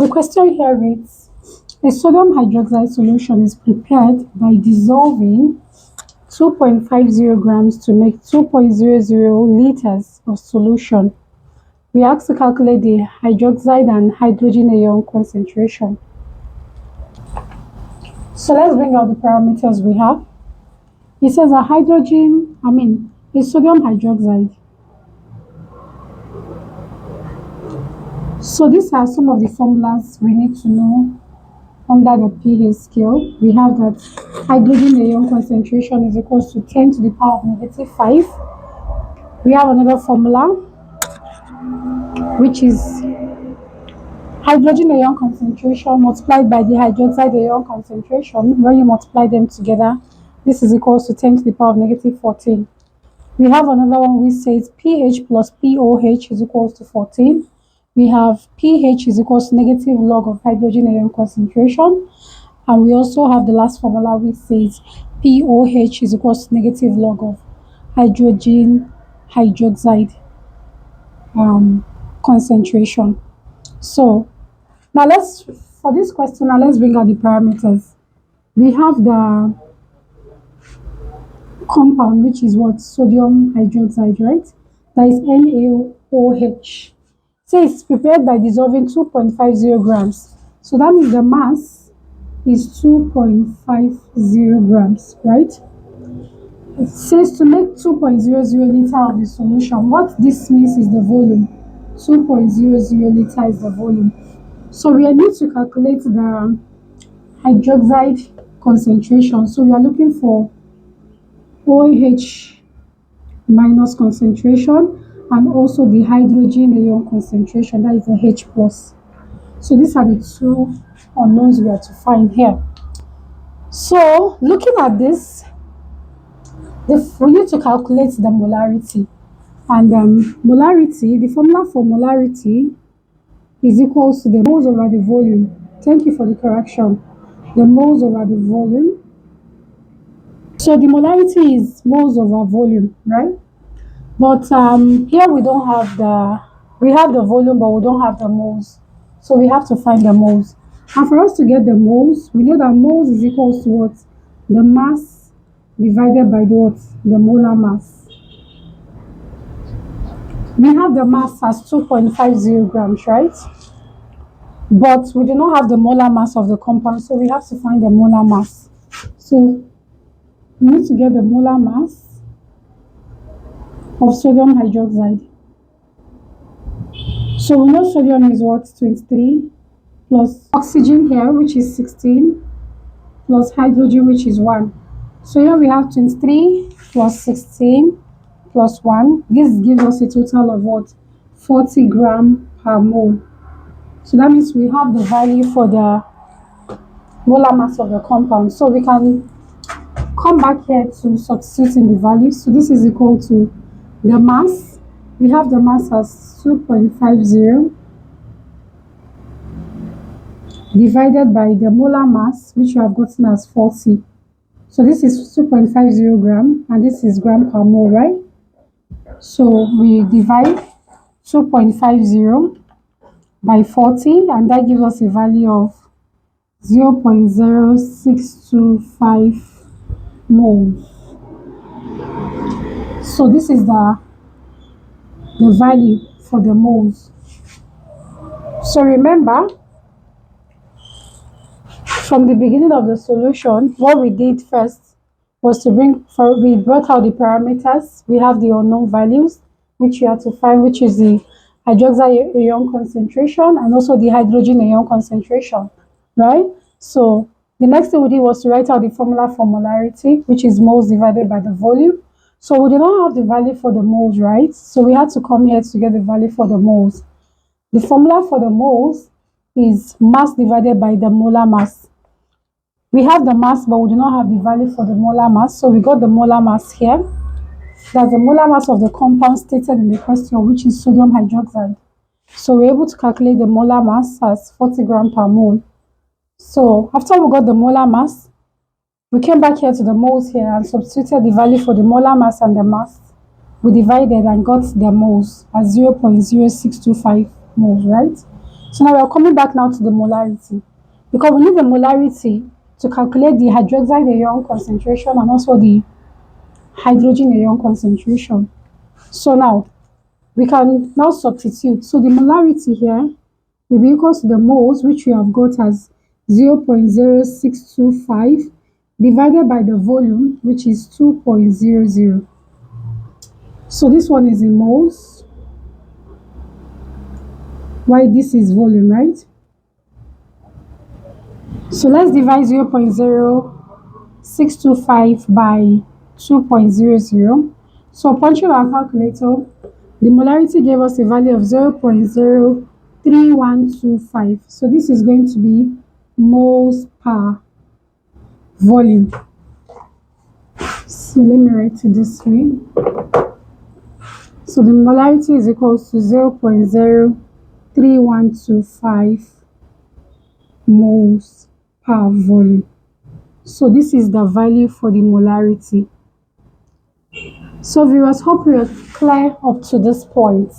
the question here reads, a sodium hydroxide solution is prepared by dissolving 2.50 grams to make 2.00 liters of solution. We ask to calculate the hydroxide and hydrogen ion concentration. So let's bring out the parameters we have. It says a sodium hydroxide. So these are some of the formulas we need to know under the pH scale. We have that hydrogen ion concentration is equals to 10 to the power of -5. We have another formula, which is hydrogen ion concentration multiplied by the hydroxide ion concentration. When you multiply them together, this is equals to 10 to the power of -14. We have another one which says pH plus POH is equals to 14. We have pH is equals to negative log of hydrogen ion concentration. And we also have the last formula which says POH is equals to negative log of hydrogen hydroxide concentration. So now for this question, let's bring out the parameters. We have the compound, which is what? Sodium hydroxide, right? That is NaOH. So it's prepared by dissolving 2.50 grams. So that means the mass is 2.50 grams, right? It says to make 2.00 liter of the solution. What this means is the volume. 2.00 liter is the volume. So we need to calculate the hydroxide concentration. So we are looking for OH minus concentration and also the hydrogen ion concentration, that is the H plus. So these are the two unknowns we have to find here. So looking at this, we need to calculate the molarity. And molarity, the formula for molarity is equals to the moles over the volume. Thank you for the correction. The moles over the volume. So the molarity is moles over volume, right? But here we don't have we have the volume, but we don't have the moles. So we have to find the moles. And for us to get the moles, we know that moles is equals to what? The mass divided by the what? The molar mass. We have the mass as 2.50 grams, right? But we do not have the molar mass of the compound, so we have to find the molar mass. So we need to get the molar mass of sodium hydroxide. So we know sodium is what? 23 plus oxygen here, which is 16, plus hydrogen, which is 1. So here we have 23 plus 16 plus 1. This gives us a total of what? 40 grams per mole. So that means we have the value for the molar mass of the compound. So we can come back here to substitute in the values. So this is equal to the mass. We have the mass as 2.50 divided by the molar mass, which we have gotten as 40. So this is 2.50 gram and this is gram per mole, right? So we divide 2.50 by 40 and that gives us a value of 0.0625 moles. So this is the value for the moles. So remember, from the beginning of the solution, what we did first was we brought out the parameters. We have the unknown values, which we have to find, which is the hydroxide ion concentration and also the hydrogen ion concentration, right? So the next thing we did was to write out the formula for molarity, which is moles divided by the volume. So we did not have the value for the moles, right? So we had to come here to get the value for the moles. The formula for the moles is mass divided by the molar mass. We have the mass, but we do not have the value for the molar mass. So we got the molar mass here. That's the molar mass of the compound stated in the question, which is sodium hydroxide. So we're able to calculate the molar mass as 40 grams per mole. So after we got the molar mass, we came back here to the moles here and substituted the value for the molar mass and the mass. We divided and got the moles as 0.0625 moles, right? So now we are coming back now to the molarity, because we need the molarity to calculate the hydroxide ion concentration and also the hydrogen ion concentration. So now we can now substitute. So the molarity here will be equal to the moles, which we have got as 0.0625 divided by the volume, which is 2.00. So this one is in moles, while this is volume, right? So let's divide 0.0625 by 2.00. So punching our calculator, the molarity gave us a value of 0.03125. So this is going to be moles per volume. So let me write it this way. So the molarity is equal to 0.03125 moles per volume. So this is the value for the molarity. So viewers, hope we are clear up to this point.